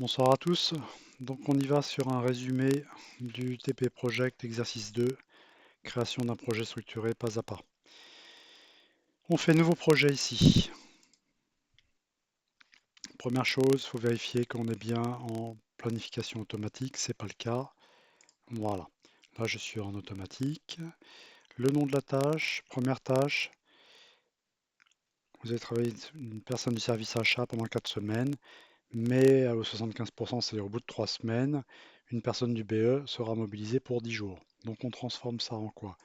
Bonsoir à tous. Donc on y va sur un résumé du TP Project exercice 2, création d'un projet structuré pas à pas. On fait nouveau projet ici. Première chose, il faut vérifier qu'on est bien en planification automatique, c'est pas le cas. Voilà. Là je suis en automatique. Le nom de la tâche, première tâche, vous avez travaillé une personne du service achat pendant 4 semaines, mais au 75%, c'est-à-dire au bout de 3 semaines, une personne du BE sera mobilisée pour 10 jours. Donc on transforme ça en quoi?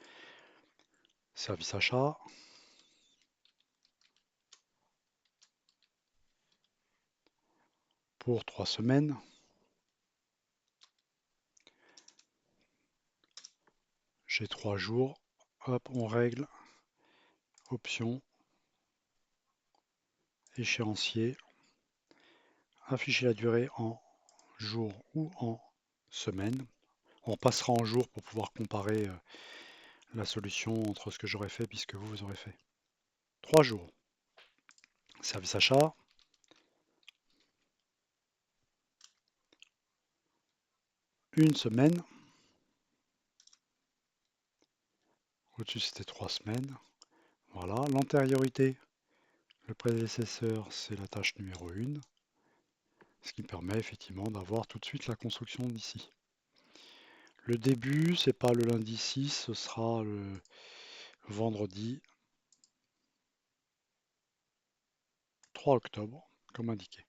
Service achat, pour 3 semaines. J'ai 3 jours. Hop, on règle. Option, échéancier. Afficher la durée en jours ou en semaines. On passera en jours pour pouvoir comparer la solution entre ce que j'aurais fait puisque vous aurez fait. 3 jours. Service achat. Une semaine. Au-dessus, c'était 3 semaines. Voilà. L'antériorité, le prédécesseur, c'est la tâche numéro 1. Ce qui permet effectivement d'avoir tout de suite la construction d'ici. Le début, c'est pas le lundi 6, ce sera le vendredi 3 octobre, comme indiqué.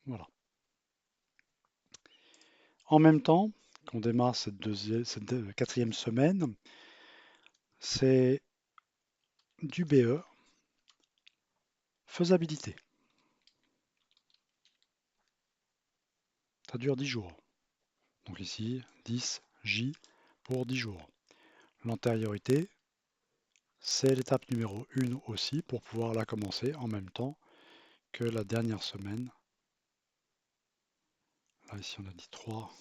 Voilà. En même temps qu'on démarre cette quatrième semaine, c'est du BE, faisabilité. Ça dure 10 jours. Donc ici, 10 J pour 10 jours. L'antériorité, c'est l'étape numéro 1 aussi pour pouvoir la commencer en même temps que la dernière semaine. Là, ici, on a dit 3.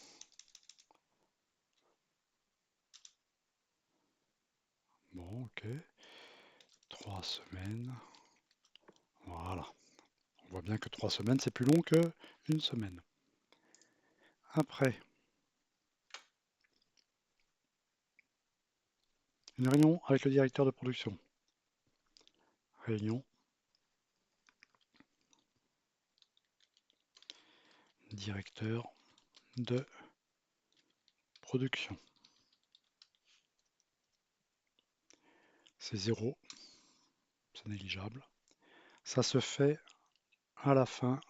Bon, ok. 3 semaines. Voilà. On voit bien que 3 semaines, c'est plus long que une semaine. Après, une réunion avec le directeur de production. Réunion. Directeur de production. C'est 0, c'est négligeable. Ça se fait à la fin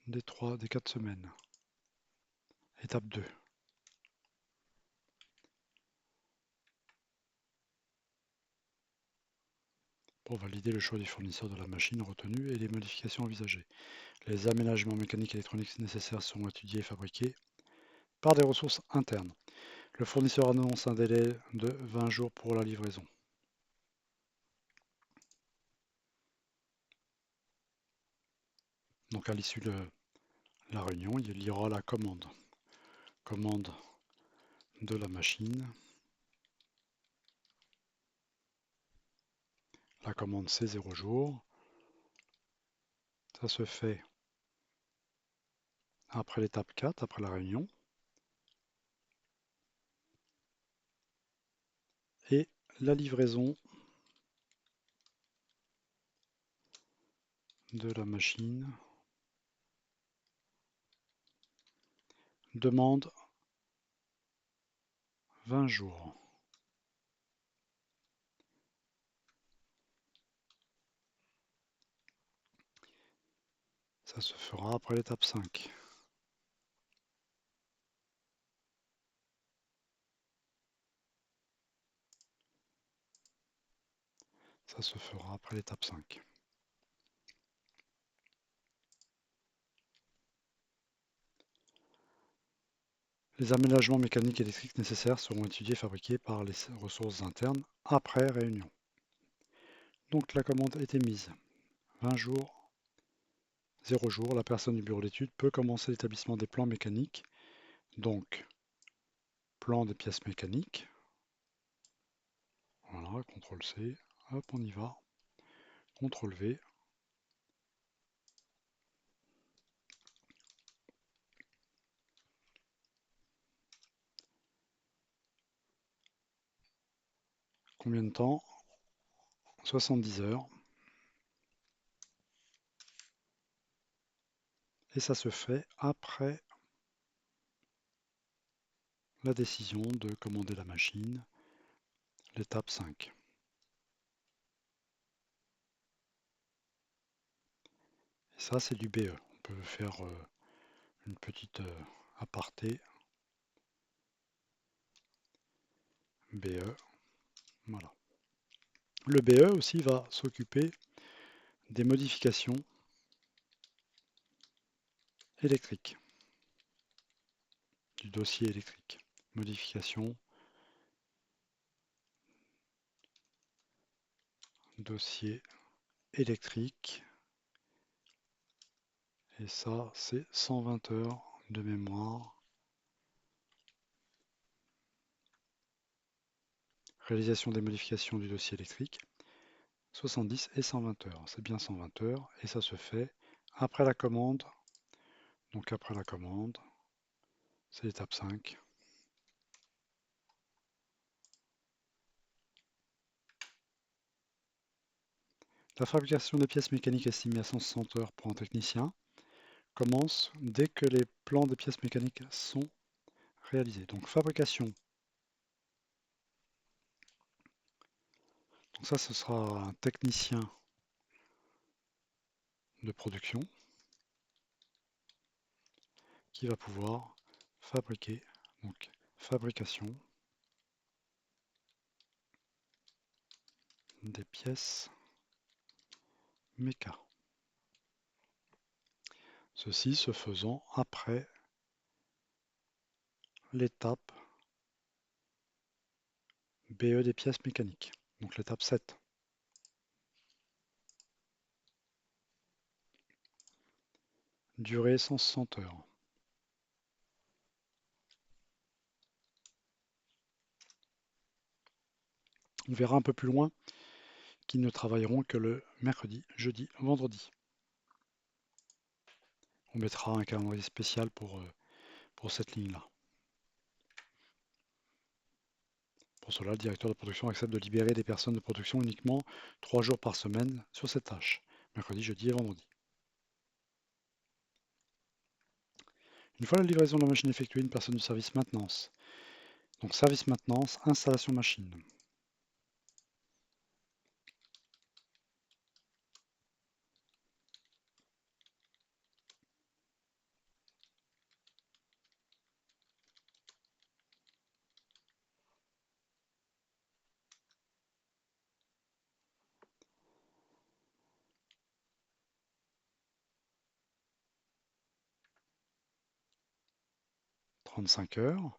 des 4 semaines. Étape 2. Pour valider le choix du fournisseur de la machine retenue et les modifications envisagées. Les aménagements mécaniques et électroniques nécessaires seront étudiés et fabriqués par des ressources internes. Le fournisseur annonce un délai de 20 jours pour la livraison. Donc à l'issue de la réunion, il y aura la commande. Commande de la machine. La commande c'est 0 jours. Ça se fait après l'étape 4, après la réunion. Et la livraison de la machine demande 20 jours. Ça se fera après l'étape 5. Ça se fera après l'étape 5. Les aménagements mécaniques et électriques nécessaires seront étudiés et fabriqués par les ressources internes après réunion. Donc la commande est émise. 20 jours, 0 jour, la personne du bureau d'études peut commencer l'établissement des plans mécaniques. Donc, plan des pièces mécaniques. Voilà, CTRL C, hop, on y va. CTRL V. Combien de temps? 70 heures. Et ça se fait après la décision de commander la machine, l'étape 5. Et ça, c'est du BE. On peut faire une petite aparté. BE, voilà. Le BE aussi va s'occuper des modifications électriques, du dossier électrique. Modification, dossier électrique. Et ça, c'est 120 heures de mémoire. Réalisation des modifications du dossier électrique. 70 et 120 heures. C'est bien 120 heures. Et ça se fait après la commande. Donc après la commande, c'est l'étape 5. La fabrication des pièces mécaniques estimée à 160 heures pour un technicien commence dès que les plans des pièces mécaniques sont réalisés. Donc fabrication. Donc ça, ce sera un technicien de production qui va pouvoir fabriquer. Donc fabrication des pièces méca. Ceci se faisant après l'étape BE des pièces mécaniques. Donc l'étape 7. Durée 160 heures. On verra un peu plus loin qu'ils ne travailleront que le mercredi, jeudi, vendredi. On mettra un calendrier spécial pour cette ligne-là. Pour cela, le directeur de production accepte de libérer des personnes de production uniquement 3 jours par semaine sur cette tâche, mercredi, jeudi et vendredi. Une fois la livraison de la machine effectuée, une personne du service maintenance. Donc service maintenance, installation machine. « 35 heures.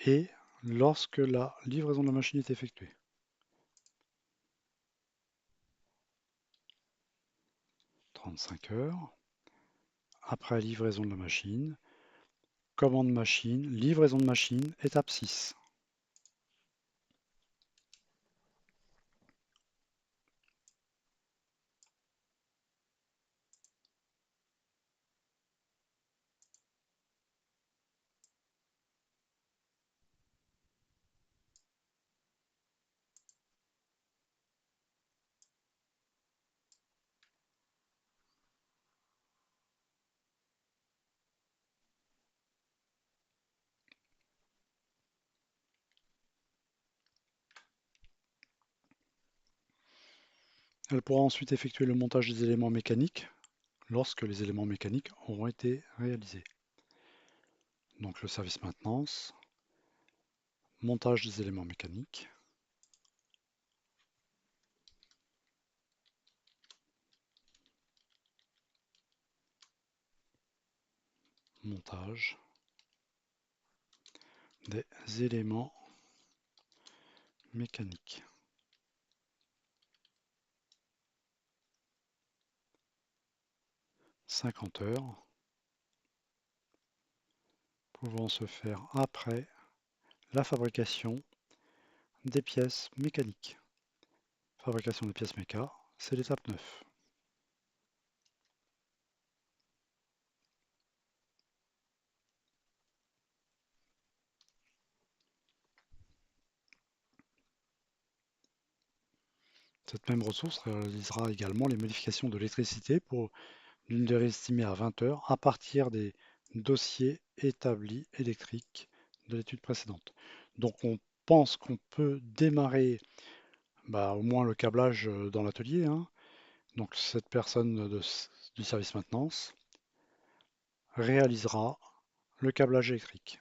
Et lorsque la livraison de la machine est effectuée. 35 heures. Après livraison de la machine, commande machine, livraison de machine, étape 6. Elle pourra ensuite effectuer le montage des éléments mécaniques lorsque les éléments mécaniques auront été réalisés. Donc le service maintenance, montage des éléments mécaniques, montage des éléments mécaniques. 50 heures, pouvant se faire après la fabrication des pièces mécaniques. Fabrication des pièces méca, c'est l'étape 9. Cette même ressource réalisera également les modifications de l'électricité pour d'une durée estimée à 20 heures à partir des dossiers établis électriques de l'étude précédente. Donc on pense qu'on peut démarrer au moins le câblage dans l'atelier, hein. Donc cette personne du service maintenance réalisera le câblage électrique.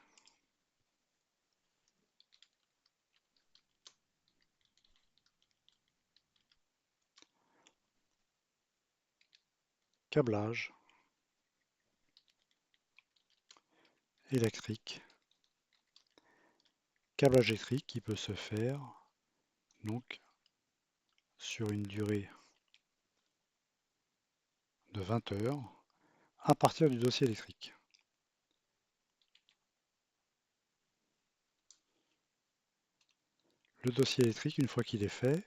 Câblage électrique. Câblage électrique qui peut se faire donc sur une durée de 20 heures à partir du dossier électrique. Le dossier électrique, une fois qu'il est fait,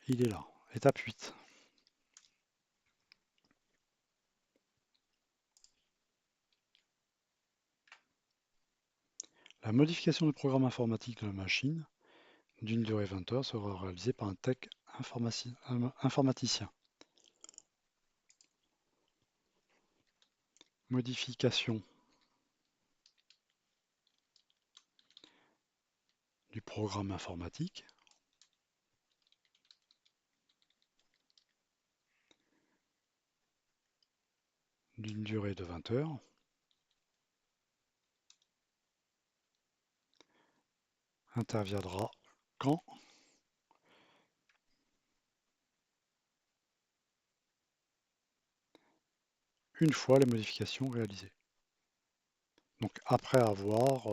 il est là. Étape 8. La modification du programme informatique de la machine d'une durée 20 heures sera réalisée par un tech informaticien. Modification du programme informatique d'une durée de 20 heures interviendra quand une fois les modifications réalisées. Donc après avoir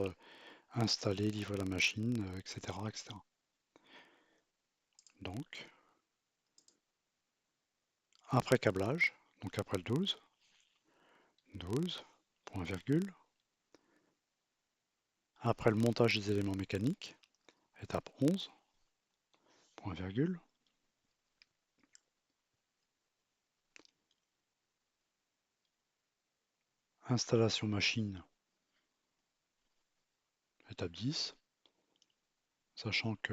installé, livré la machine, etc., etc. Donc après câblage, donc après le 12, point virgule. Après le montage des éléments mécaniques, étape 11, point virgule. Installation machine, étape 10, sachant que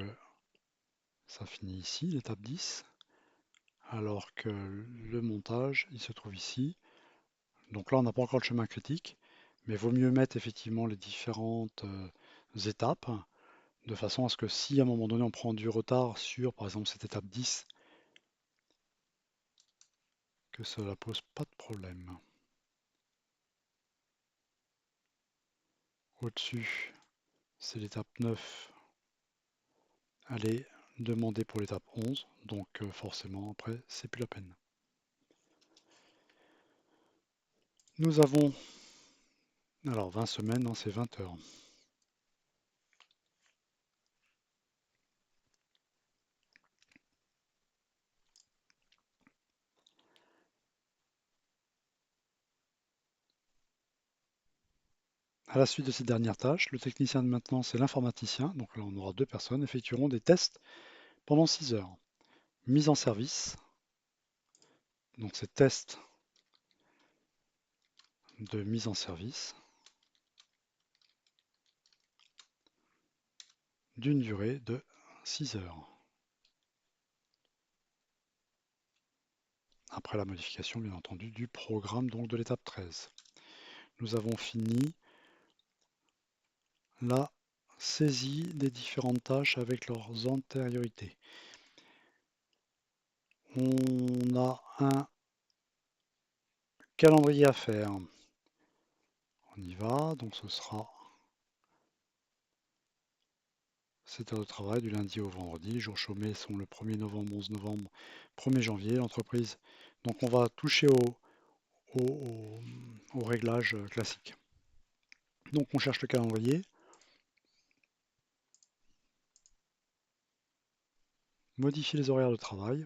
ça finit ici, l'étape 10, alors que le montage, il se trouve ici. Donc là, on n'a pas encore le chemin critique, mais il vaut mieux mettre effectivement les différentes étapes, de façon à ce que si à un moment donné on prend du retard sur, par exemple, cette étape 10, que cela pose pas de problème. Au-dessus, c'est l'étape 9. Elle est demandée pour l'étape 11, donc forcément après, c'est plus la peine. Nous avons, alors 20 semaines, non, c'est 20 heures. À la suite de ces dernières tâches, le technicien de maintenance et l'informaticien, donc là on aura deux personnes, effectueront des tests pendant 6 heures. Mise en service, donc ces tests de mise en service d'une durée de 6 heures. Après la modification, bien entendu, du programme donc de l'étape 13. Nous avons fini la saisie des différentes tâches avec leurs antériorités. On a un calendrier à faire. On y va, donc ce sera 7 heures de travail du lundi au vendredi. Les jours chômés sont le 1er novembre, 11 novembre, 1er janvier. L'entreprise, donc on va toucher au réglage classique. Donc on cherche le calendrier, modifier les horaires de travail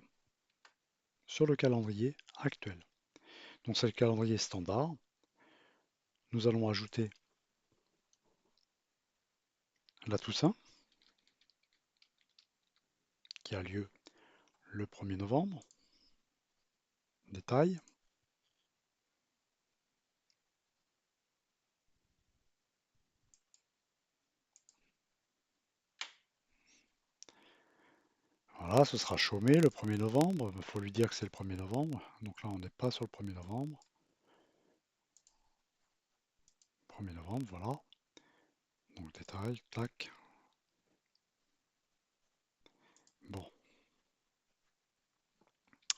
sur le calendrier actuel. Donc c'est le calendrier standard. Nous allons ajouter la Toussaint. qui a lieu le 1er novembre. Détail. Voilà, ce sera chômé le 1er novembre. Il faut lui dire que c'est le 1er novembre. Donc là, on n'est pas sur le 1er novembre. 1er novembre, voilà. Donc détail, tac. Bon,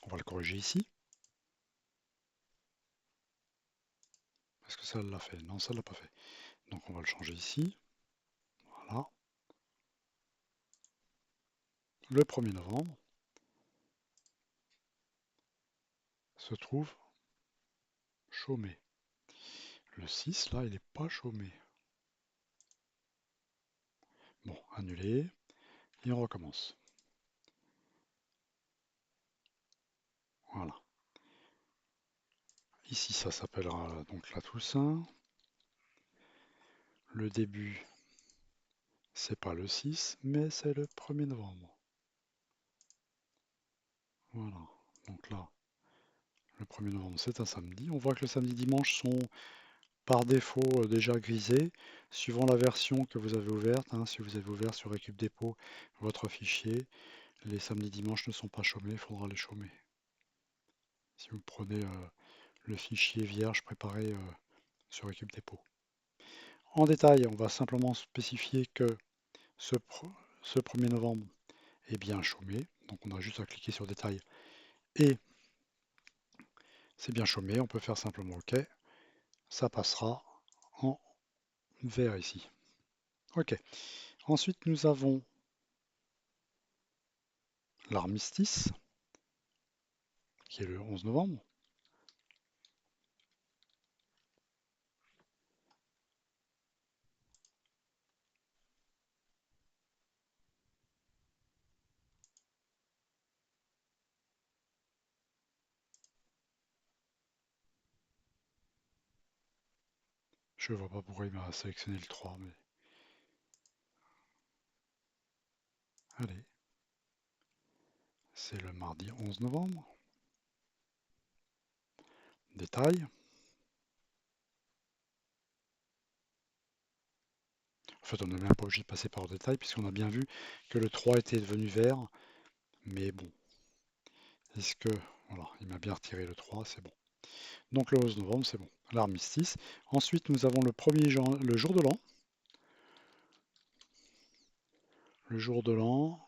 on va le corriger ici. Est-ce que ça l'a fait? Non, ça ne l'a pas fait. Donc on va le changer ici. Voilà. Le 1er novembre se trouve chômé. Le 6, là, il n'est pas chômé. Bon, annulé. Et on recommence. Voilà. Ici, ça s'appellera donc la Toussaint. Le début, c'est pas le 6, mais c'est le 1er novembre. Voilà. Donc là, le 1er novembre, c'est un samedi. On voit que le samedi et dimanche sont par défaut déjà grisés, suivant la version que vous avez ouverte. Si vous avez ouvert sur Récup Dépôt votre fichier, les samedis et dimanches ne sont pas chômés, il faudra les chômer. Si vous prenez le fichier vierge préparé sur Récup Dépôt. En détail, on va simplement spécifier que ce 1er novembre est bien chômé. Donc on a juste à cliquer sur détail et c'est bien chômé. On peut faire simplement OK. Ça passera en vert ici. OK. Ensuite, nous avons l'armistice qui est le 11 novembre. Je ne vois pas pourquoi il m'a sélectionné le 3, mais allez. C'est le mardi 11 novembre. Détail. En fait, on n'est même pas obligé de passer par le détail puisqu'on a bien vu que le 3 était devenu vert. Mais bon, est-ce que... Voilà, il m'a bien retiré le 3, c'est bon. Donc le 11 novembre, c'est bon. L'armistice. Ensuite, nous avons le jour de l'an. Le jour de l'an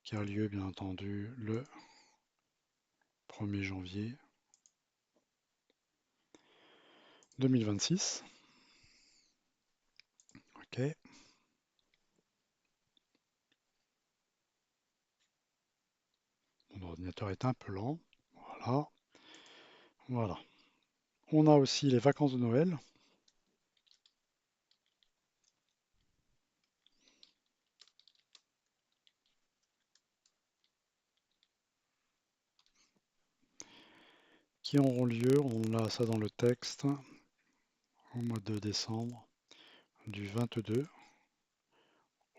qui a lieu, bien entendu, le 1er janvier 2026. OK. Mon ordinateur est un peu lent. Voilà. Voilà. On a aussi les vacances de Noël. Qui auront lieu, on a ça dans le texte, au mois de décembre, du 22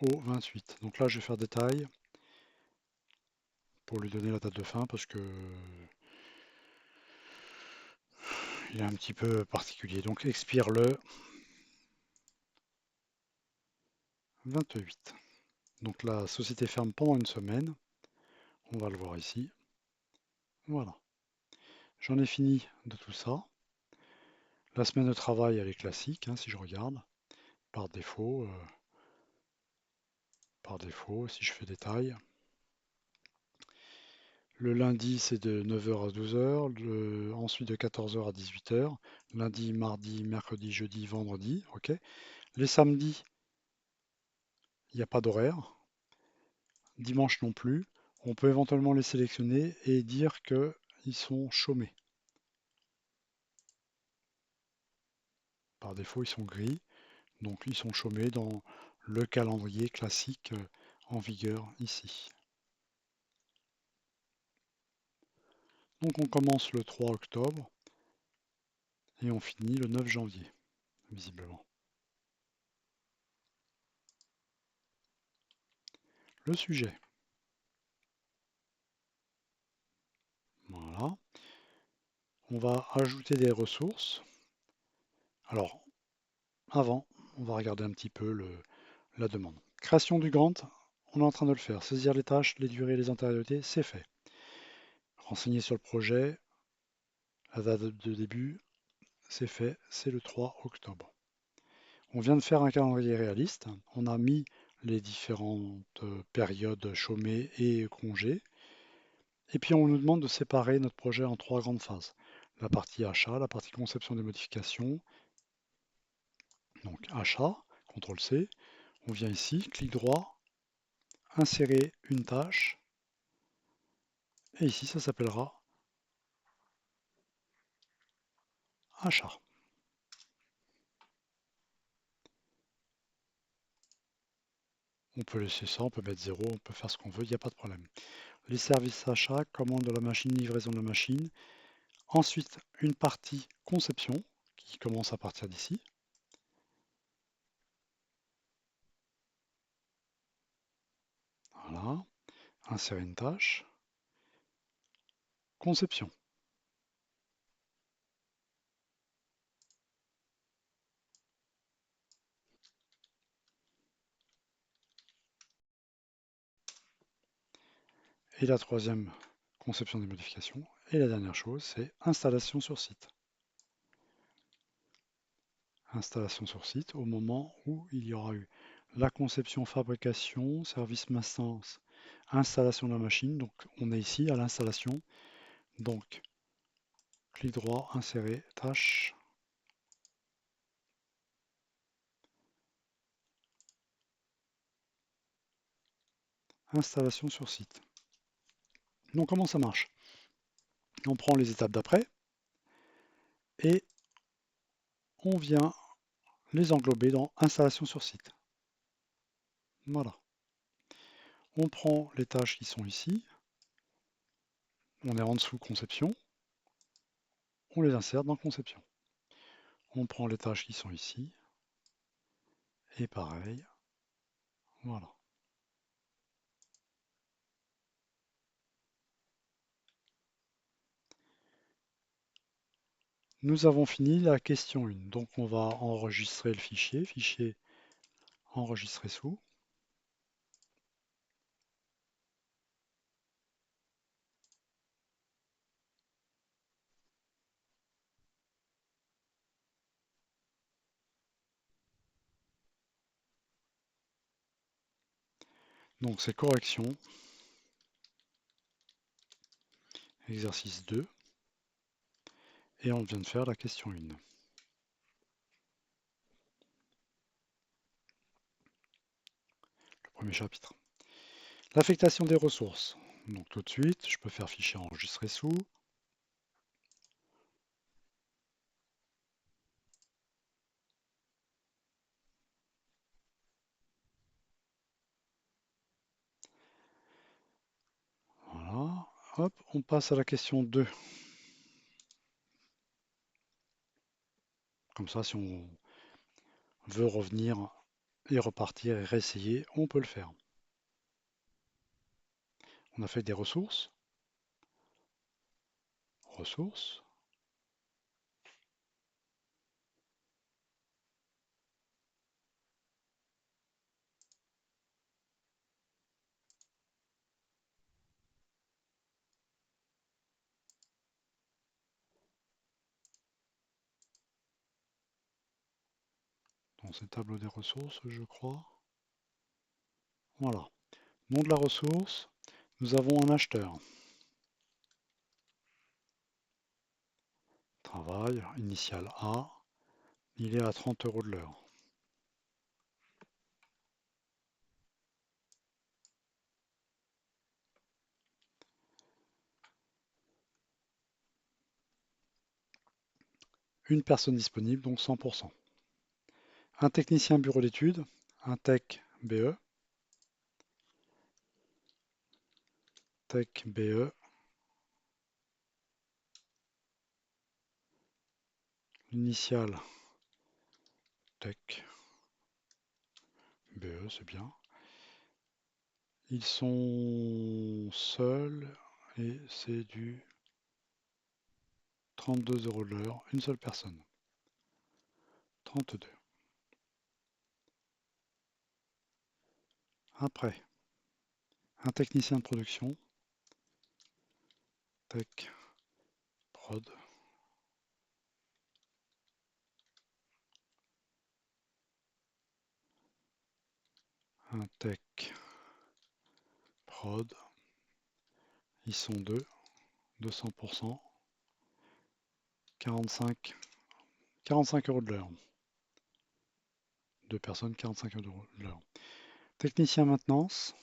au 28. Donc là, je vais faire détail pour lui donner la date de fin parce que il est un petit peu particulier. Donc expire le 28. Donc la société ferme pendant une semaine. On va le voir ici. Voilà. J'en ai fini de tout ça. La semaine de travail, elle est classique, si je regarde. Par défaut, si je fais détail. Le lundi, c'est de 9h à 12h. Ensuite, de 14h à 18h. Lundi, mardi, mercredi, jeudi, vendredi. OK. Les samedis, il n'y a pas d'horaire. Dimanche non plus. On peut éventuellement les sélectionner et dire qu'ils sont chômés. Par défaut, ils sont gris. Donc, ils sont chômés dans le calendrier classique en vigueur ici. Donc, on commence le 3 octobre et on finit le 9 janvier, visiblement. Le sujet. On va ajouter des ressources. Alors, avant, on va regarder un petit peu la demande. Création du grant, on est en train de le faire. Saisir les tâches, les durées, les antériorités, c'est fait. Renseigner sur le projet, la date de début, c'est fait, c'est le 3 octobre. On vient de faire un calendrier réaliste. On a mis les différentes périodes chômées et congés. Et puis on nous demande de séparer notre projet en trois grandes phases. La partie achat, la partie conception des modifications. Donc achat, CTRL C. On vient ici, clic droit, insérer une tâche. Et ici, ça s'appellera achat. On peut laisser ça, on peut mettre 0, on peut faire ce qu'on veut, il n'y a pas de problème. Les services achats, commande de la machine, livraison de la machine. Ensuite, une partie conception qui commence à partir d'ici. Voilà, insérer une tâche. Conception. Et la troisième, conception des modifications. Et la dernière chose, c'est installation sur site. Installation sur site au moment où il y aura eu la conception, fabrication, service maintenance, installation de la machine. Donc on est ici à l'installation. Donc clic droit, insérer, tâche, installation sur site. Donc comment ça marche? On prend les étapes d'après et on vient les englober dans installation sur site. Voilà. On prend les tâches qui sont ici, on est en dessous conception, on les insère dans conception. On prend les tâches qui sont ici, et pareil, voilà. Nous avons fini la question 1, donc on va enregistrer le fichier, fichier enregistrer sous. Donc c'est correction, exercice 2, et on vient de faire la question 1. Le premier chapitre. L'affectation des ressources. Donc tout de suite, je peux faire fichier enregistrer sous. Voilà. Hop, on passe à la question 2. Comme ça, si on veut revenir et repartir et réessayer, on peut le faire. On a fait des ressources. Ressources. Dans ce tableau des ressources, je crois. Voilà. Nom de la ressource. Nous avons un acheteur. Travail, initial A. Il est à 30 € de l'heure. Une personne disponible, donc 100%. Un technicien bureau d'études, un tech BE. Tech BE. L'initial tech BE, c'est bien. Ils sont seuls et c'est du 32 € de l'heure, une seule personne. 32. Après, un technicien de production, tech, prod, un tech, prod, ils sont deux, 200%, 45, 45 € de l'heure. Deux personnes, 45 € de l'heure. Technicien maintenance,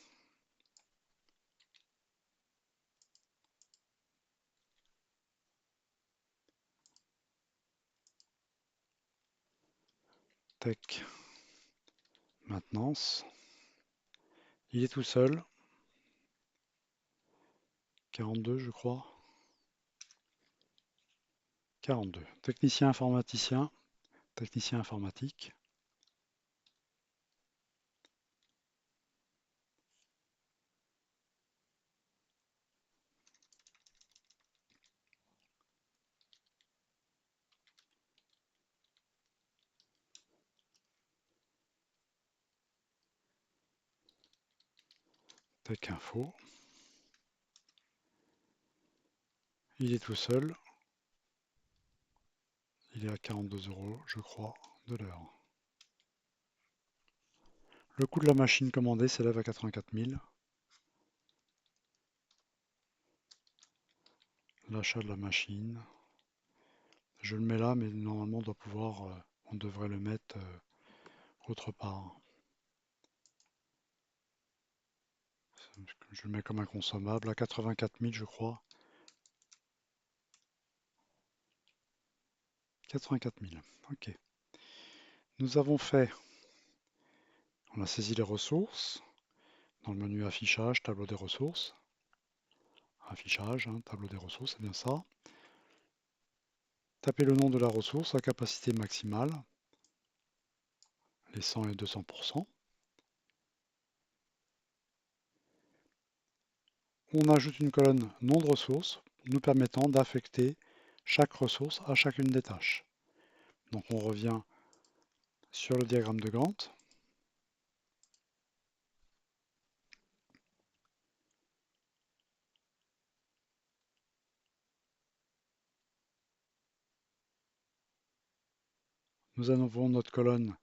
tech, maintenance, il est tout seul, 42 je crois, 42. Technicien informaticien, technicien informatique, tech info, il est tout seul, il est à 42 € je crois de l'heure. Le coût de la machine commandée s'élève à 84 000. L'achat de la machine, je le mets là, mais normalement on doit pouvoir, on devrait le mettre autre part. Je le mets comme un consommable à 84 000 je crois. 84 000, ok. Nous avons fait, on a saisi les ressources dans le menu affichage, tableau des ressources. Affichage, hein, tableau des ressources, c'est bien ça. Tapez le nom de la ressource, la capacité maximale, les 100 et 200%. On ajoute une colonne nom de ressource nous permettant d'affecter chaque ressource à chacune des tâches. Donc on revient sur le diagramme de Gantt. Nous avons notre colonne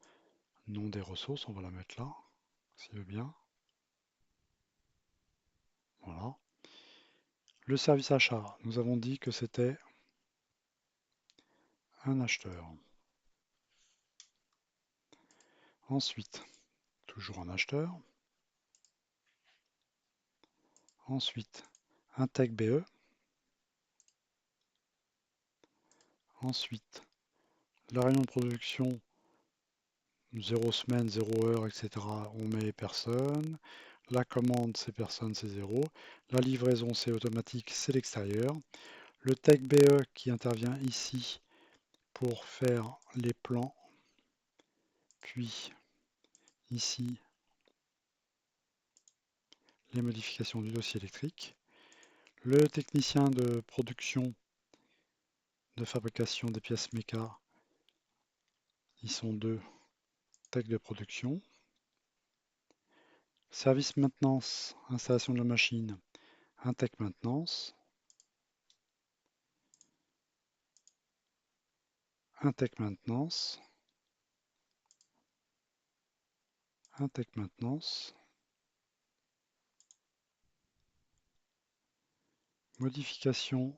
nom des ressources, on va la mettre là, s'il veut bien. Voilà. Le service achat, nous avons dit que c'était un acheteur. Ensuite, toujours un acheteur. Ensuite, un tech BE. Ensuite, la réunion de production, 0 semaine, 0 heure, etc. On met personne. La commande, c'est personne, c'est 0. La livraison, c'est automatique, c'est l'extérieur. Le tech BE qui intervient ici pour faire les plans. Puis ici, les modifications du dossier électrique. Le technicien de production, de fabrication des pièces méca, ils sont deux, tech de production. Service maintenance, installation de la machine, un tech maintenance. Un tech maintenance. Un tech maintenance. Modification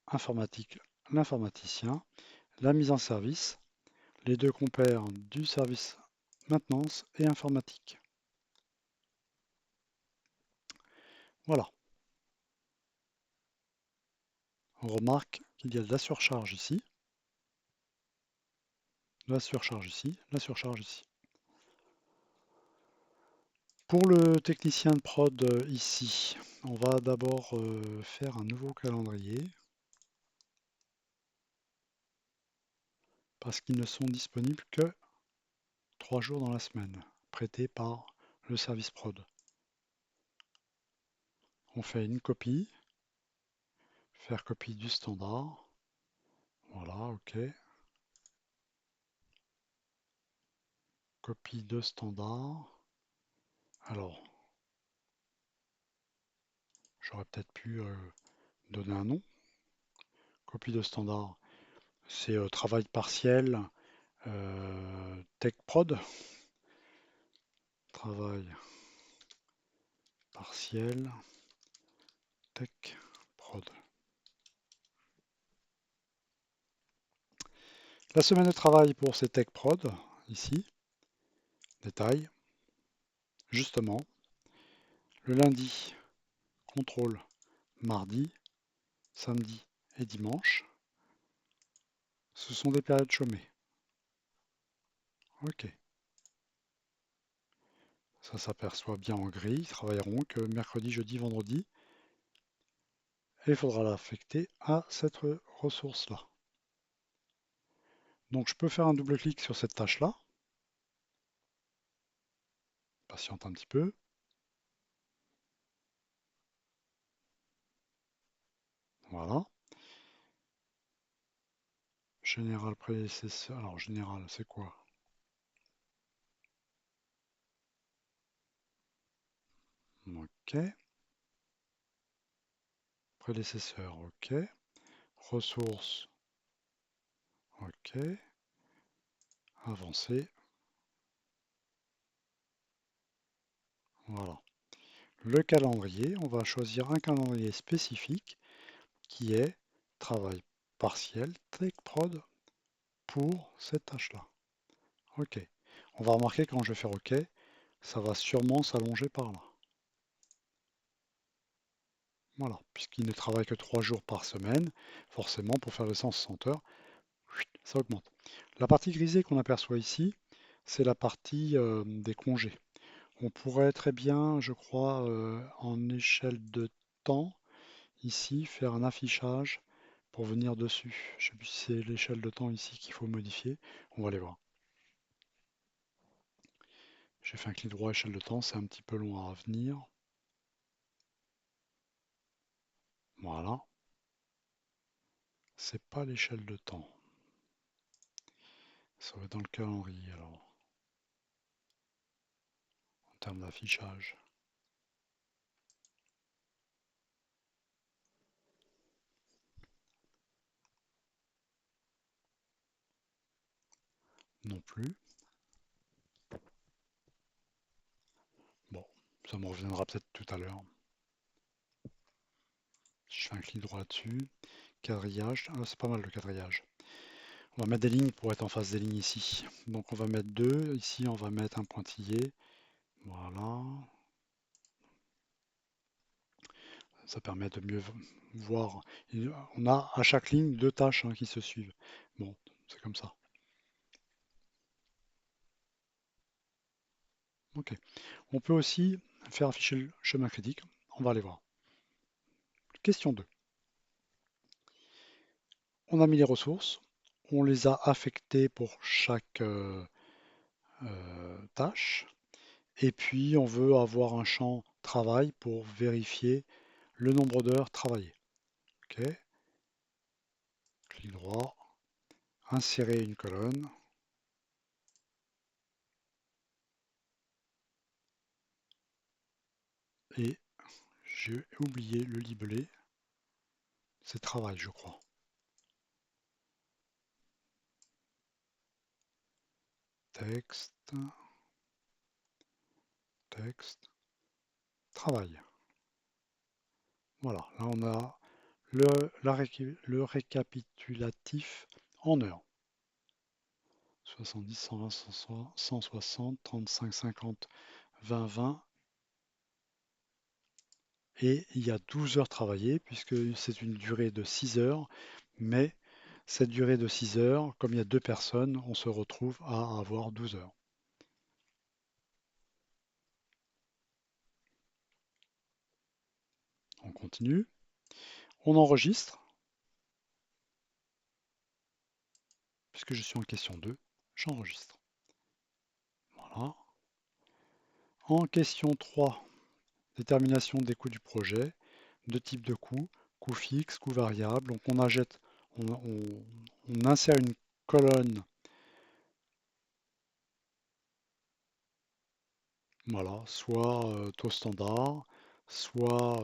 informatique, l'informaticien. La mise en service, les deux compères du service maintenance et informatique. Voilà. On remarque qu'il y a de la surcharge ici, de la surcharge ici, de la surcharge ici. Pour le technicien de prod ici, on va d'abord faire un nouveau calendrier parce qu'ils ne sont disponibles que 3 jours dans la semaine, prêtés par le service prod. On fait une copie, Faire copie du standard. Voilà, ok. Copie de standard. Alors, j'aurais peut-être pu donner un nom. Copie de standard, c'est travail partiel, tech prod. Travail partiel, tech prod. La semaine de travail pour ces tech prod, ici, détail, justement, le lundi, contrôle, mardi, samedi et dimanche, ce sont des périodes chômées. Ok, ça s'aperçoit bien en gris, ils travailleront que mercredi, jeudi, vendredi, et il faudra l'affecter à cette ressource-là. Donc je peux faire un double-clic sur cette tâche-là, patiente un petit peu, voilà. Général prédécesseur, alors général, c'est quoi? Ok, prédécesseur, ok, ressources, ok, avancé, voilà. Le calendrier, on va choisir un calendrier spécifique qui est travail partiel, tech prod pour cette tâche-là. Ok, on va remarquer quand je vais faire ok, ça va sûrement s'allonger par là. Voilà, puisqu'il ne travaille que 3 jours par semaine, forcément pour faire les 160 heures, ça augmente. La partie grisée qu'on aperçoit ici, c'est la partie des congés. On pourrait très bien, je crois, en échelle de temps, ici, faire un affichage pour venir dessus. Je ne sais plus si c'est l'échelle de temps ici qu'il faut modifier. On va aller voir. J'ai fait un clic droit échelle de temps, c'est un petit peu long à venir. Voilà. C'est pas l'échelle de temps. Ça va être dans le calendrier alors, en termes d'affichage. Non plus. Bon, ça me reviendra peut-être tout à l'heure. Je fais un clic droit là-dessus. Quadrillage, ah, c'est pas mal le quadrillage. On va mettre des lignes pour être en face des lignes ici. Donc on va mettre 2. Ici, on va mettre un pointillé. Voilà. Ça permet de mieux voir. On a à chaque ligne 2 tâches qui se suivent. Bon, c'est comme ça. Ok. On peut aussi faire afficher le chemin critique. On va aller voir. Question 2. On a mis les ressources. On les a affectées pour chaque tâche. Et puis, on veut avoir un champ travail pour vérifier le nombre d'heures travaillées. OK. Clic droit, insérer une colonne. Et j'ai oublié le libellé. C'est travail, je crois. Texte, texte, travail. Voilà, là on a le récapitulatif en heures. 70, 120, 160, 35, 50, 20, 20. Et il y a 12 heures travaillées, puisque c'est une durée de 6 heures. Mais cette durée de 6 heures, comme il y a 2 personnes, on se retrouve à avoir 12 heures. On continue. On enregistre, puisque je suis en question 2. J'enregistre. Voilà. En question 3, détermination des coûts du projet, deux types de coûts, coût fixe, coût variable. Donc on insère une colonne, voilà, soit taux standard, soit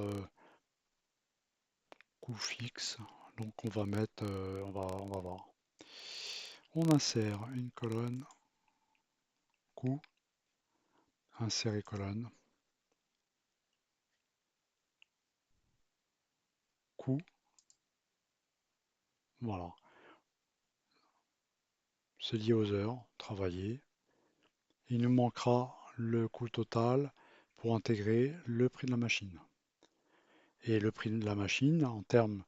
coût fixe. Donc on va mettre, on va voir. On insère une colonne, coût, insérer colonne, coût, voilà. C'est lié aux heures travaillées. Il nous manquera le coût total pour intégrer le prix de la machine. Et le prix de la machine en termes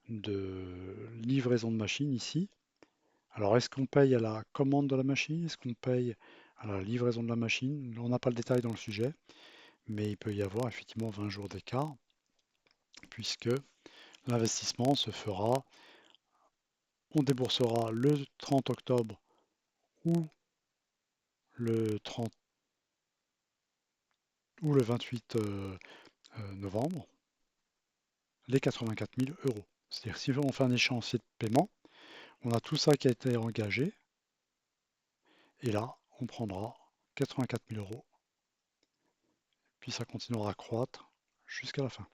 de livraison de machine ici. Alors est-ce qu'on paye à la commande de la machine? Est-ce qu'on paye à la livraison de la machine? On n'a pas le détail dans le sujet, mais il peut y avoir effectivement 20 jours d'écart, puisque l'investissement se fera, on déboursera le 30 octobre ou le 30 ou le 28 novembre, les 84 000 euros. C'est-à-dire si on fait un échéancier de paiement, on a tout ça qui a été engagé, et là, on prendra 84 000 euros, puis ça continuera à croître jusqu'à la fin.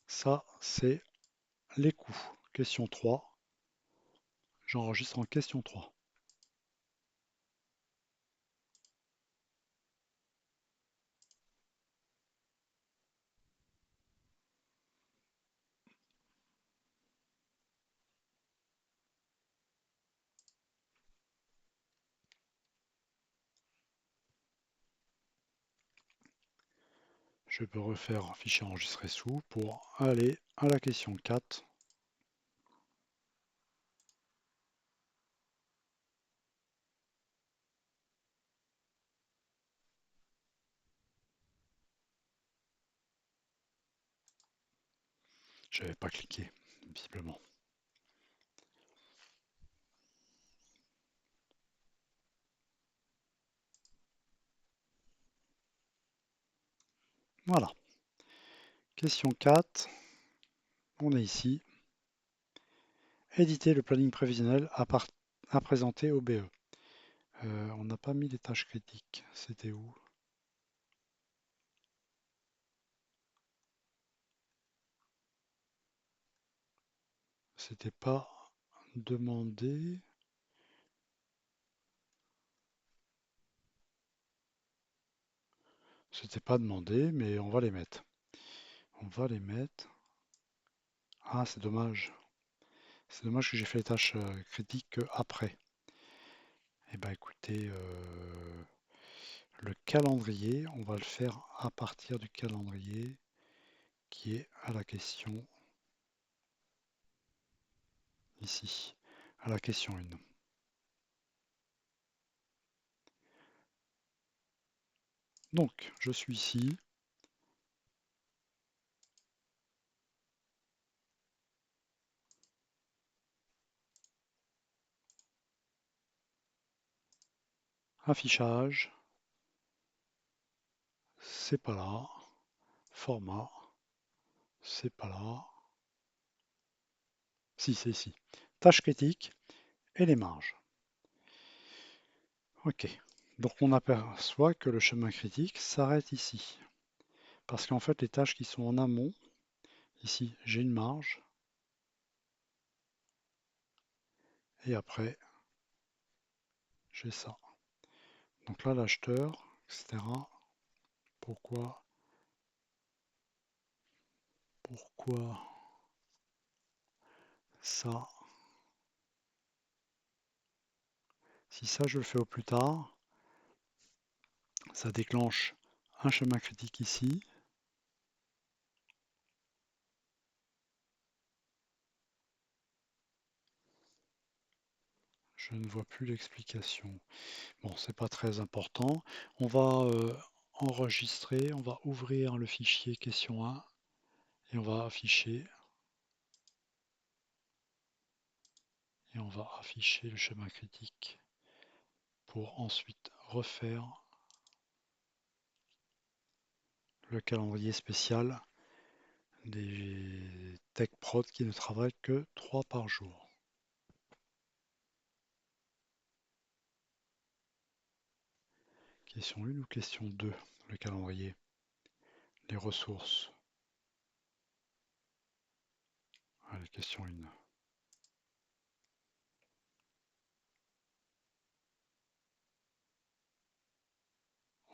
Ça, c'est les coûts. Question 3. J'enregistre en question 3. Je peux refaire un fichier enregistré sous pour aller à la question 4. Je n'avais pas cliqué, visiblement. Voilà. Question 4. On est ici. Éditer le planning prévisionnel à présenter au BE. On n'a pas mis les tâches critiques. C'était où? C'était pas demandé. C'était pas demandé, mais on va les mettre. On va les mettre. Ah, c'est dommage. C'est dommage que j'ai fait les tâches critiques après. Eh bien, écoutez, le calendrier, on va le faire à partir du calendrier qui est à la question ici, à la question 1. Donc, je suis ici. Affichage, c'est pas là. Format, c'est pas là. Si, c'est ici. Tâches critiques et les marges. Ok. Donc on aperçoit que le chemin critique s'arrête ici. Parce qu'en fait, les tâches qui sont en amont, ici, j'ai une marge. Et après, j'ai ça. Donc là, l'acheteur, etc. Pourquoi ça? Si ça, je le fais au plus tard, ça déclenche un chemin critique ici. Je ne vois plus l'explication. Bon, c'est pas très important. On va enregistrer, on va ouvrir le fichier question 1 et on va afficher le schéma critique pour ensuite refaire le calendrier spécial des tech prod qui ne travaillent que 3 par jour. Question 1 ou question 2, le calendrier, les ressources. Allez, question 1.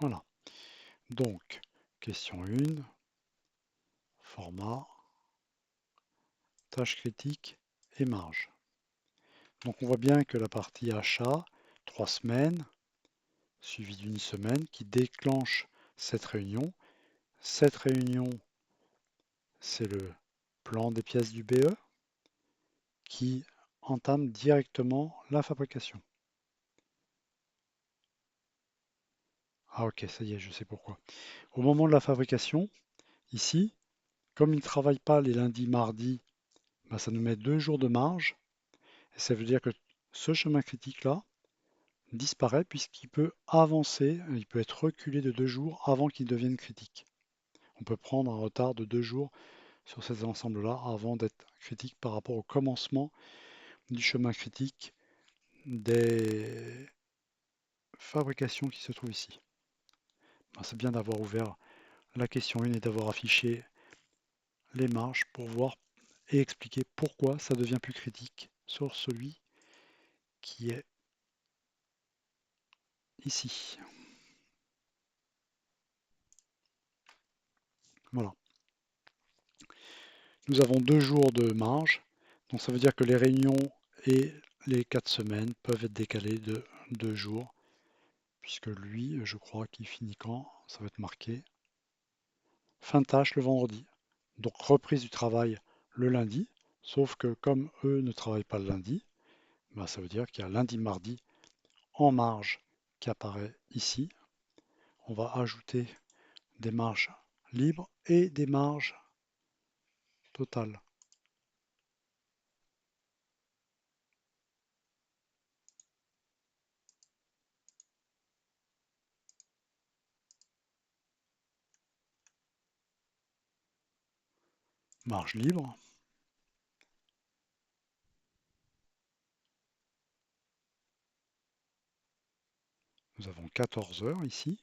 Voilà. Donc, question 1, format, tâche critique et marge. Donc on voit bien que la partie achat, 3 semaines, suivi d'une semaine, qui déclenche cette réunion. Cette réunion, c'est le plan des pièces du BE qui entame directement la fabrication. Ah ok, ça y est, je sais pourquoi. Au moment de la fabrication, ici, comme il ne travaille pas les lundis, mardis, ben, ça nous met 2 jours de marge. Et ça veut dire que ce chemin critique-là disparaît puisqu'il peut avancer, il peut être reculé de 2 jours avant qu'il devienne critique. On peut prendre un retard de 2 jours sur ces ensembles-là avant d'être critique par rapport au commencement du chemin critique des fabrications qui se trouvent ici. Ben, c'est bien d'avoir ouvert la question 1 et d'avoir affiché les marges pour voir et expliquer pourquoi ça devient plus critique sur celui qui est ici. Voilà. Nous avons 2 jours de marge, donc ça veut dire que les réunions et les 4 semaines peuvent être décalées de 2 jours, puisque lui, je crois qu'il finit quand? Ça va être marqué. Fin de tâche le vendredi. Donc reprise du travail le lundi, sauf que comme eux ne travaillent pas le lundi, ben ça veut dire qu'il y a lundi, mardi en marge qui apparaît ici. On va ajouter des marges libres et des marges totales. Marge libre, nous avons 14 heures ici,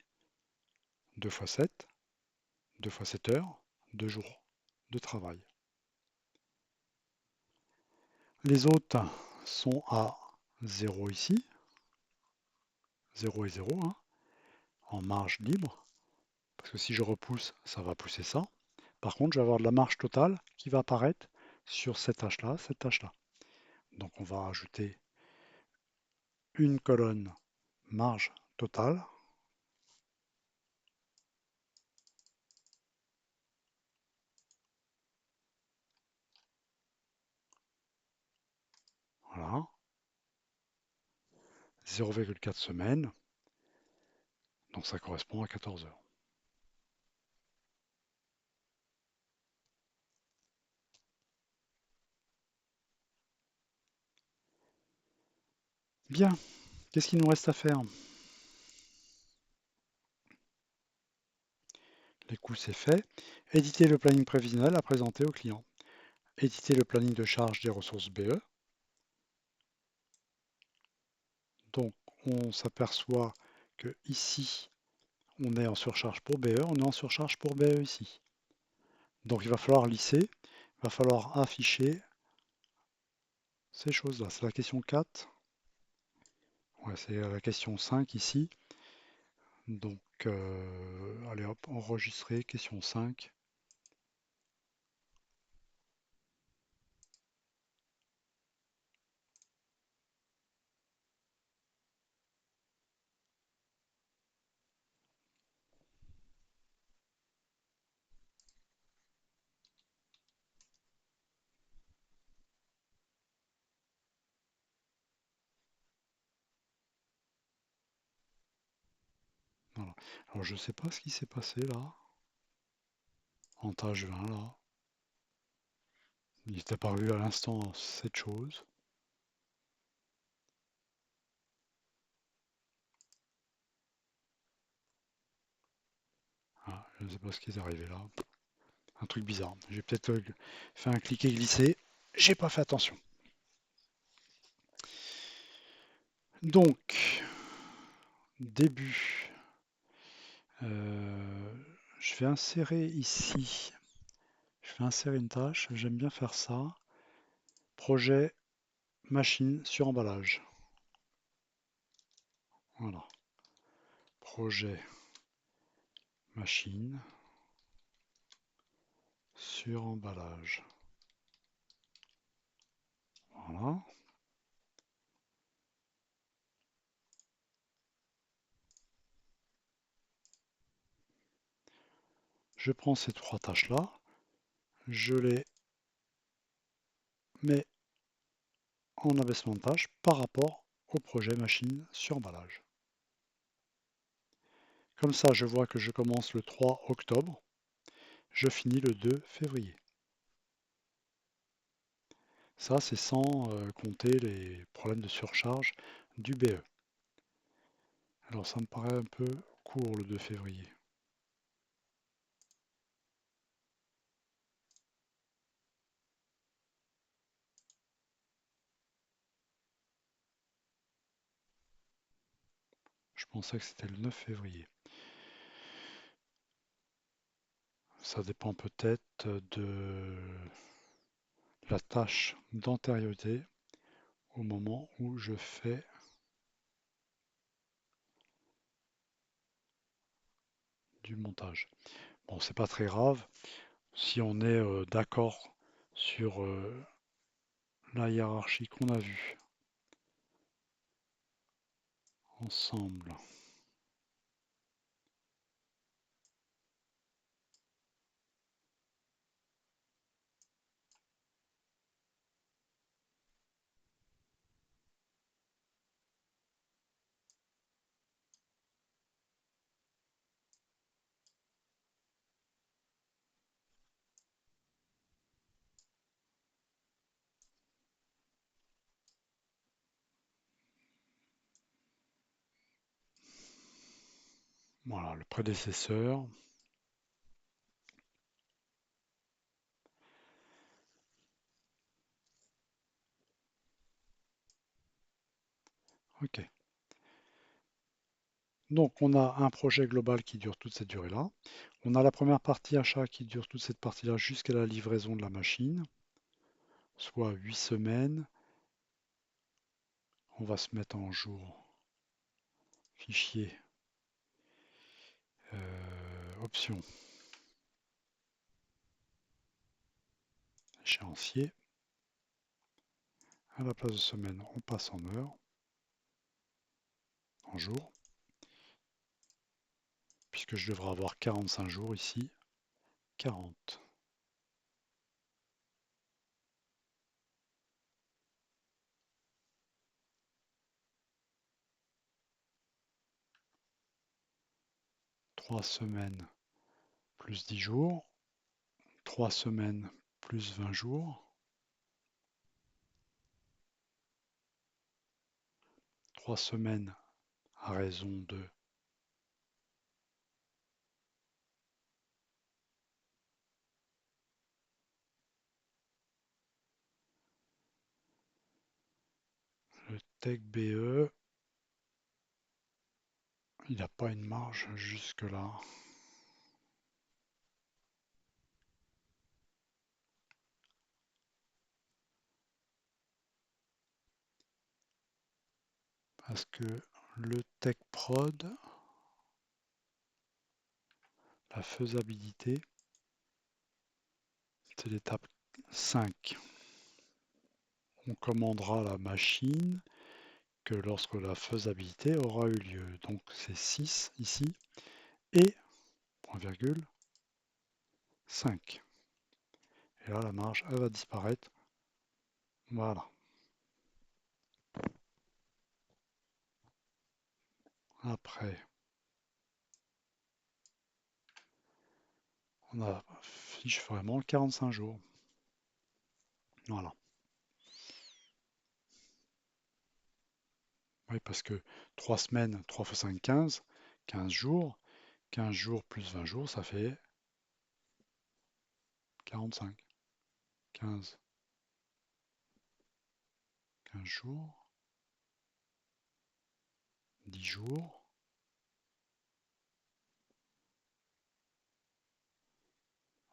2 fois 7, 2 fois 7 heures, 2 jours de travail. Les autres sont à 0 ici, 0 et 0, hein, en marge libre, parce que si je repousse, ça va pousser ça. Par contre, je vais avoir de la marge totale qui va apparaître sur cette tâche-là, cette tâche-là. Donc on va ajouter une colonne marge totale. Voilà. 0,4 semaines. Donc ça correspond à 14 heures. Bien. Qu'est-ce qu'il nous reste à faire? Les coûts, c'est fait. Éditer le planning prévisionnel à présenter au client. Éditer le planning de charge des ressources BE. Donc, on s'aperçoit que ici, on est en surcharge pour BE, on est en surcharge pour BE ici. Donc, il va falloir lisser, il va falloir afficher ces choses-là. C'est la question 4. Ouais, c'est la question 5 ici. Donc, allez hop, enregistrer, question 5. Voilà. Alors, je ne sais pas ce qui s'est passé là, en tâche 20 là. Il est apparu à l'instant cette chose. Ah, Je ne sais pas ce qui est arrivé là. Un truc bizarre. J'ai peut-être fait un cliquer glisser. J'ai pas fait attention. Donc, début. Euh, je vais insérer ici. Je vais insérer une tâche. J'aime bien faire ça. Projet machine sur emballage. Voilà. Projet machine sur emballage. Voilà. Je prends ces trois tâches-là, je les mets en abaissement de tâche par rapport au projet machine sur emballage. Comme ça, je vois que je commence le 3 octobre, je finis le 2 février. Ça, c'est sans compter les problèmes de surcharge du BE. Alors, ça me paraît un peu court le 2 février. Je pensais que c'était le 9 février. Ça dépend peut-être de la tâche d'antériorité au moment où je fais du montage. Bon, c'est pas très grave si on est d'accord sur la hiérarchie qu'on a vue ensemble. Voilà, le prédécesseur. Ok. Donc, on a un projet global qui dure toute cette durée-là. On a la première partie achat qui dure toute cette partie-là jusqu'à la livraison de la machine, soit 8 semaines. On va se mettre en jour. Fichier. Option. Échéancier. À la place de semaine, on passe en heures, en jours, puisque je devrais avoir 45 jours ici. 40. Trois semaines plus 10 jours. 3 semaines plus 20 jours. 3 semaines à raison de le Tech BE. Il n'a pas une marge jusque-là. Parce que le Tech Prod, la faisabilité, c'est l'étape 5. On commandera la machine que lorsque la faisabilité aura eu lieu. Donc c'est 6 ici et point virgule 5. Et là, la marge, elle va disparaître. Voilà. Après, on affiche vraiment 45 jours. Voilà. Oui, parce que 3 semaines, 3 fois 5, 15. 15 jours. 15 jours plus 20 jours, ça fait 45. 15, 15 jours, 10 jours.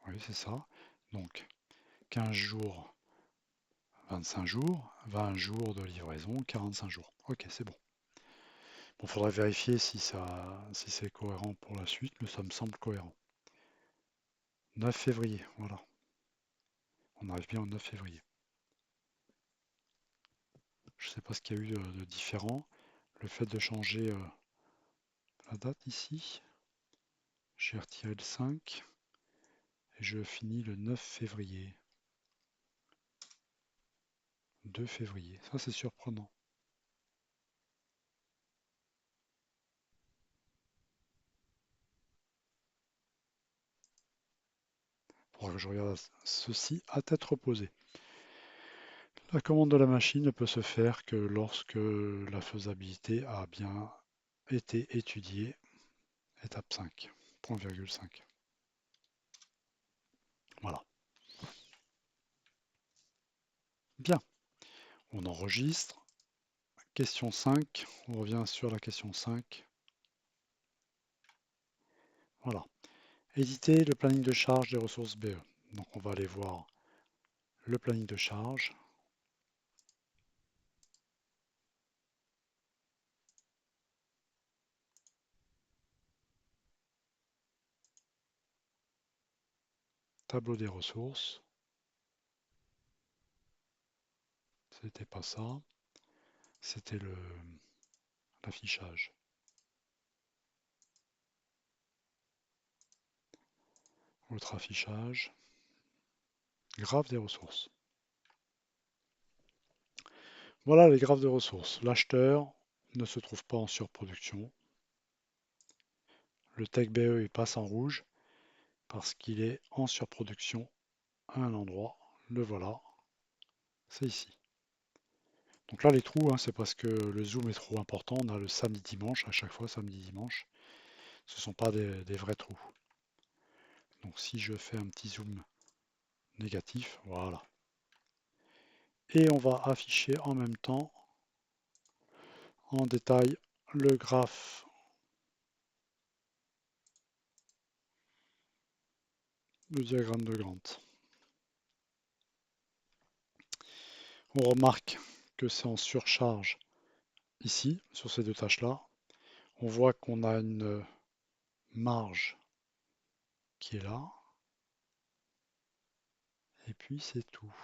Oui, c'est ça. Donc, 15 jours, 25 jours, 20 jours de livraison, 45 jours. Ok, c'est bon. Bon, faudrait vérifier si c'est cohérent pour la suite, mais ça me semble cohérent. 9 février, voilà. On arrive bien au 9 février. Je ne sais pas ce qu'il y a eu de différent. Le fait de changer la date ici. J'ai retiré le 5 et je finis le 9 février. 2 février. Ça, c'est surprenant. Il faudra que je regarde ceci à tête reposée. La commande de la machine ne peut se faire que lorsque la faisabilité a bien été étudiée. Étape 5, point virgule 5. Voilà. Bien, on enregistre. Question 5, on revient sur la question 5. Voilà. Éditer le planning de charge des ressources BE. Donc on va aller voir le planning de charge. Tableau des ressources. C'était pas ça. C'était l'affichage. Autre affichage. Graphe des ressources. Voilà les graphes de ressources. L'acheteur ne se trouve pas en surproduction. Le tech BE il passe en rouge parce qu'il est en surproduction à un endroit. Le voilà, c'est ici. Donc là les trous, hein, c'est parce que le zoom est trop important. On a le samedi-dimanche, à chaque fois samedi-dimanche. Ce ne sont pas des vrais trous. Donc si je fais un petit zoom négatif, voilà. Et on va afficher en même temps, en détail, le graphe le diagramme de Gantt. On remarque que c'est en surcharge ici, sur ces deux tâches-là. On voit qu'on a une marge qui est là. Et puis c'est tout.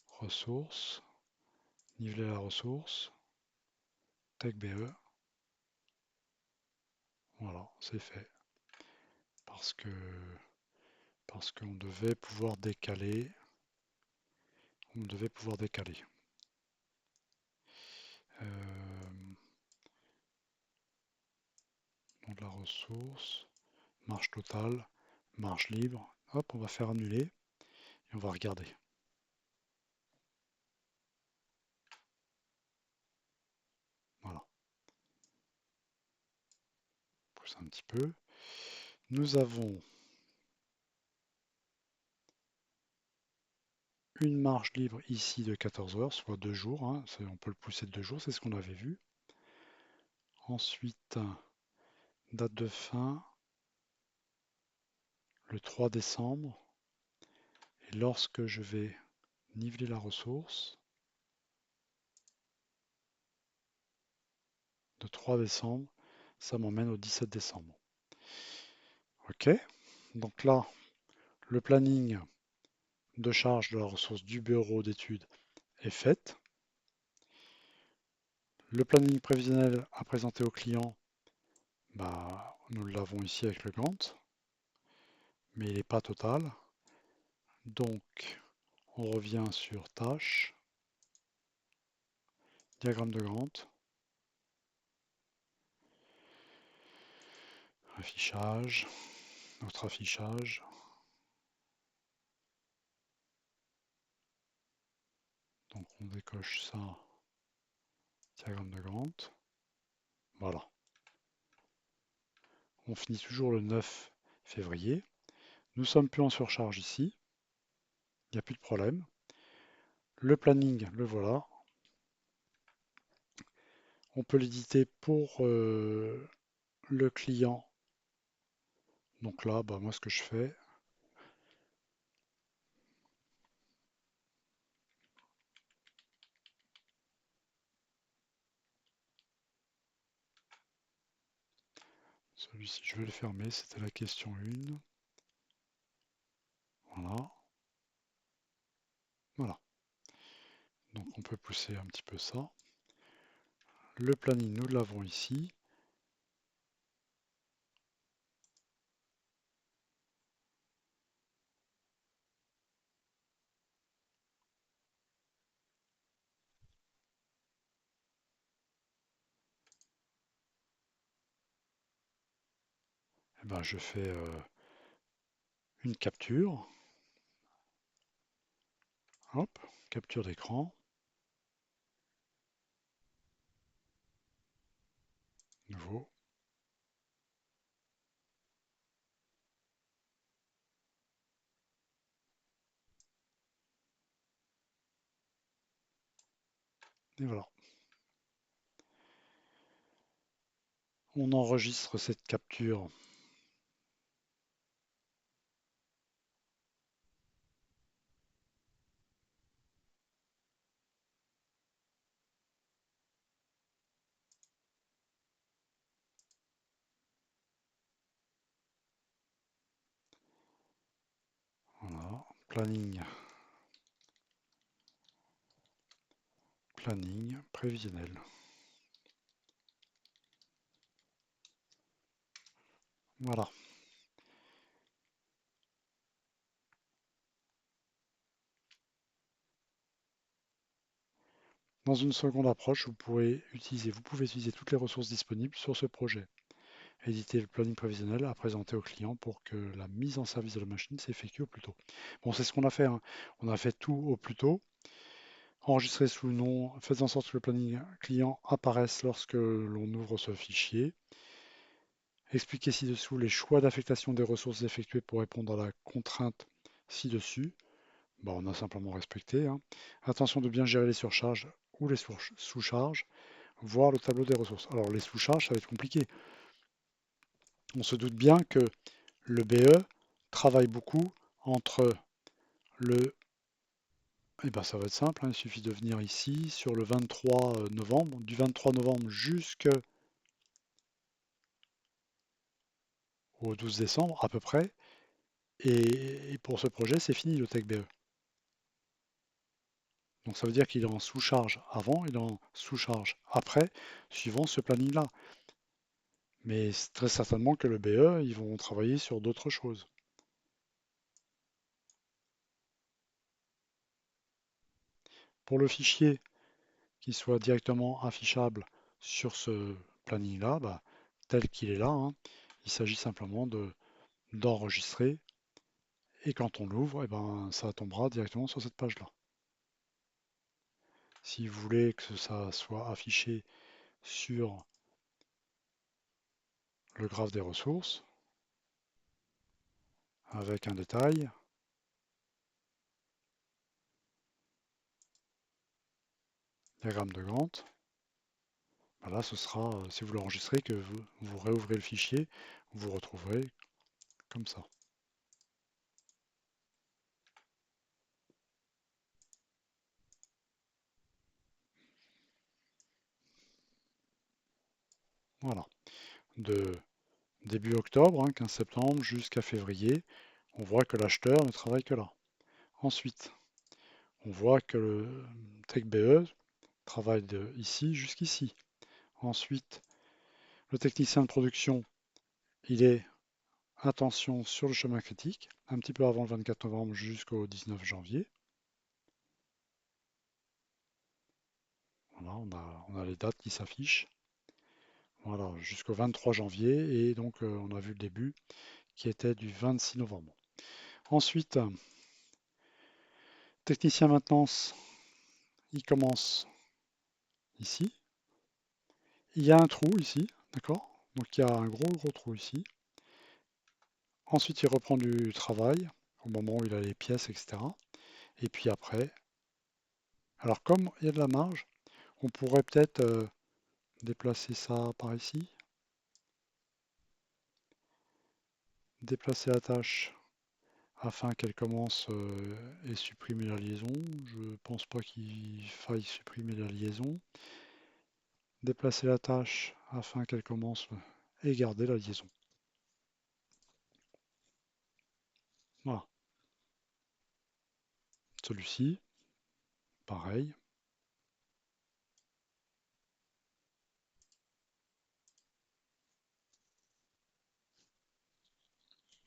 Ressources, niveler la ressource, tech BE. Voilà, c'est fait. Parce qu'on devait pouvoir décaler. On devait pouvoir décaler. Nom de la ressource, marge totale, marge libre. Hop, on va faire annuler et on va regarder. Voilà. Pousse un petit peu. Nous avons une marge libre ici de 14 heures, soit 2 jours. Hein. On peut le pousser de 2 jours, c'est ce qu'on avait vu. Ensuite, date de fin, le 3 décembre. Et lorsque je vais niveler la ressource, de 3 décembre, ça m'emmène au 17 décembre. OK. Donc là, le planning de charge de la ressource du bureau d'études est fait. Le planning prévisionnel à présenter au client, bah, nous l'avons ici avec le Gantt, mais il n'est pas total. Donc, on revient sur tâches, diagramme de Gantt, affichage, notre affichage. On décoche ça, diagramme de Gantt. Voilà. On finit toujours le 9 février. Nous sommes plus en surcharge ici. Il n'y a plus de problème. Le planning, le voilà. On peut l'éditer pour le client. Donc là, bah, moi, ce que je fais, celui-ci, je vais le fermer. C'était la question 1. Voilà. Voilà. Donc on peut pousser un petit peu ça. Le planning, nous l'avons ici. Et ben, je fais une capture. Hop, capture d'écran. Nouveau. Et voilà. On enregistre cette capture. Voilà. Planning. Planning prévisionnel. Voilà. Dans une seconde approche, vous pouvez utiliser toutes les ressources disponibles sur ce projet. Éditer le planning prévisionnel à présenter au client pour que la mise en service de la machine s'effectue au plus tôt. Bon, c'est ce qu'on a fait, hein. On a fait tout au plus tôt. Enregistrer sous le nom, faites en sorte que le planning client apparaisse lorsque l'on ouvre ce fichier. Expliquer ci-dessous les choix d'affectation des ressources effectués pour répondre à la contrainte ci-dessus. Bah, on a simplement respecté, hein. Attention de bien gérer les surcharges ou les sous-charges, voir le tableau des ressources. Alors les sous-charges, ça va être compliqué. On se doute bien que le BE travaille beaucoup entre le... Eh ben, ça va être simple, hein, il suffit de venir ici sur le 23 novembre, du 23 novembre jusqu'au 12 décembre à peu près. Et pour ce projet, c'est fini le TechBE. Donc ça veut dire qu'il est en sous-charge avant, il est en sous-charge après, suivant ce planning-là. Mais c'est très certainement que le BE, ils vont travailler sur d'autres choses. Pour le fichier qui soit directement affichable sur ce planning-là, bah, tel qu'il est là, hein, il s'agit simplement d'enregistrer et quand on l'ouvre, eh ben, ça tombera directement sur cette page-là. Si vous voulez que ça soit affiché sur le graphe des ressources, avec un détail, diagramme de Gantt, ben là ce sera, si vous l'enregistrez, que vous réouvrez le fichier, vous retrouverez comme ça. Voilà. De début octobre, hein, 15 septembre, jusqu'à février, on voit que l'acheteur ne travaille que là. Ensuite, on voit que le TechBE travaille de ici jusqu'ici. Ensuite, le technicien de production, il est attention sur le chemin critique, un petit peu avant le 24 novembre jusqu'au 19 janvier. Voilà, on a les dates qui s'affichent. Voilà, jusqu'au 23 janvier et donc on a vu le début qui était du 26 novembre. Ensuite, technicien maintenance, il commence ici. Il y a un trou ici, d'accord? Donc il y a un gros trou ici. Ensuite, il reprend du travail au moment où il a les pièces, etc. Et puis après, alors comme il y a de la marge, on pourrait peut-être déplacer ça par ici, déplacer la tâche afin qu'elle commence et supprimer la liaison. Je pense pas qu'il faille supprimer la liaison. Déplacer la tâche afin qu'elle commence et garder la liaison. Voilà. Celui-ci, pareil.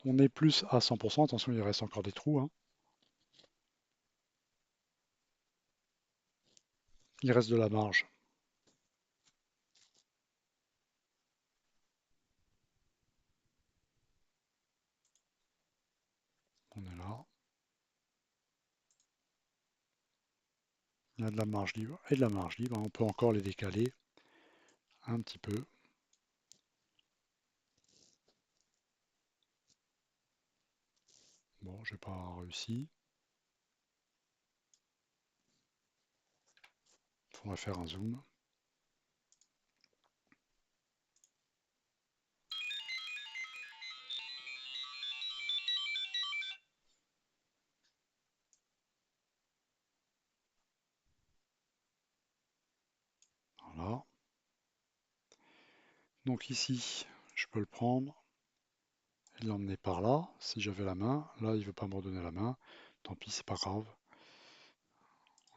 On est plus à 100%. Attention, il reste encore des trous, hein. Il reste de la marge. On est là. Il y a de la marge libre et de la marge libre. On peut encore les décaler un petit peu. Bon, j'ai pas réussi. Il faudrait faire un zoom. Voilà. Donc ici, je peux le prendre et l'emmener par là. Si j'avais la main, là, il veut pas me redonner la main. Tant pis, c'est pas grave.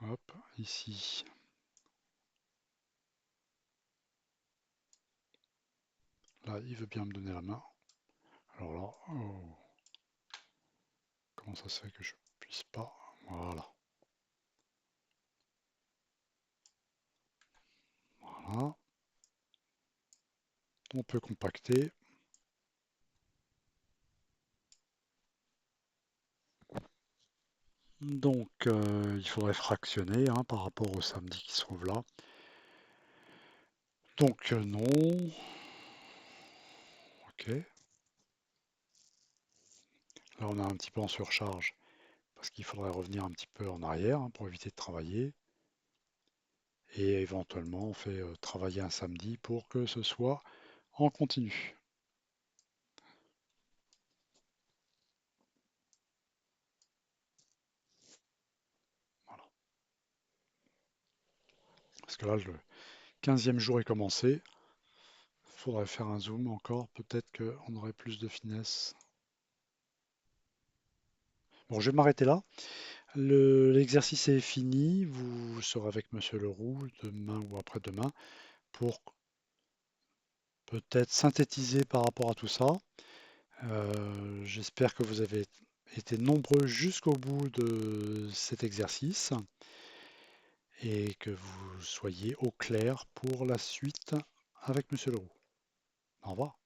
Hop, ici. Là, il veut bien me donner la main. Alors là, oh, comment ça se fait que je puisse pas? Voilà. Voilà. On peut compacter. Donc, il faudrait fractionner hein, par rapport au samedi qui se trouve là. Donc, non. Ok. Là, on est un petit peu en surcharge parce qu'il faudrait revenir un petit peu en arrière hein, pour éviter de travailler. Et éventuellement, on fait travailler un samedi pour que ce soit en continu. Voilà. Parce que là, le 15e jour est commencé. Il faudrait faire un zoom encore. Peut-être qu'on aurait plus de finesse. Bon, je vais m'arrêter là. L'exercice est fini. Vous serez avec Monsieur Leroux demain ou après-demain pour peut-être synthétiser par rapport à tout ça. J'espère que vous avez été nombreux jusqu'au bout de cet exercice et que vous soyez au clair pour la suite avec Monsieur Leroux. Au revoir.